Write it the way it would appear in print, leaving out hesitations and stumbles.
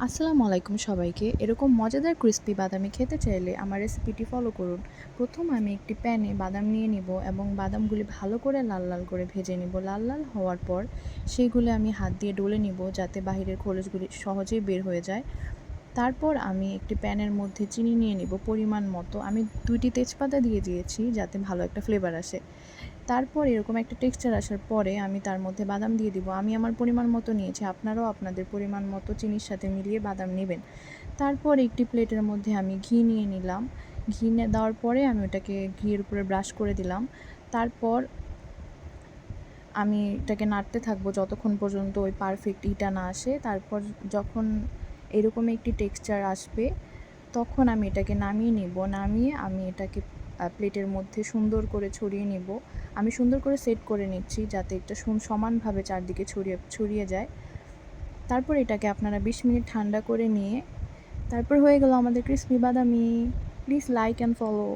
আসসালামু আলাইকুম সবাইকে। এরকম মজাদার ক্রিস্পি বাদামি খেতে চাইলে আমার রেসিপিটি ফলো করুন। প্রথম আমি একটি প্যানে বাদাম নিয়ে নিব এবং বাদামগুলি ভালো করে লাল লাল করে ভেজে নিব। লাল লাল হওয়ার পর সেইগুলো আমি হাত দিয়ে ডলে নিব যাতে বাহিরের খোলসগুলি সহজেই বের হয়ে যায়। তারপর আমি একটি প্যানের মধ্যে চিনি নিয়ে নিব পরিমাণ মতো। আমি ২টি তেজপাতা দিয়ে দিয়েছি যাতে ভালো একটা ফ্লেভার আসে। তারপর এরকম একটা টেক্সচার আসার পরে আমি তার মধ্যে বাদাম দিয়ে দিব। আমি আমার পরিমাণ মতো নিয়েছি, আপনারাও আপনাদের পরিমাণ মতো চিনির সাথে মিলিয়ে বাদাম নেবেন। তারপর একটি প্লেটের মধ্যে আমি ঘি নিয়ে নিলাম। ঘি দেওয়ার পরে আমি ওটাকে ঘিয়ের উপরে ব্রাশ করে দিলাম। তারপর আমি এটাকে নাড়তে থাকবো যতক্ষণ পর্যন্ত ওই পারফেক্ট ইটা না আসে। তারপর যখন এরকম একটি টেক্সচার আসবে তখন আমি এটাকে নামিয়ে নিব। নামিয়ে আমি এটাকে প্লেটের মধ্যে সুন্দর করে ছড়িয়ে নিব। আমি সুন্দর করে সেট করে নিচ্ছি যাতে এটা সমানভাবে চারদিকে ছড়িয়ে যায়। তারপর এটাকে আপনারা ২০ মিনিট ঠান্ডা করে নিয়ে তারপর হয়ে গেল আমাদের ক্রিসপি বাদামি। Please like and follow.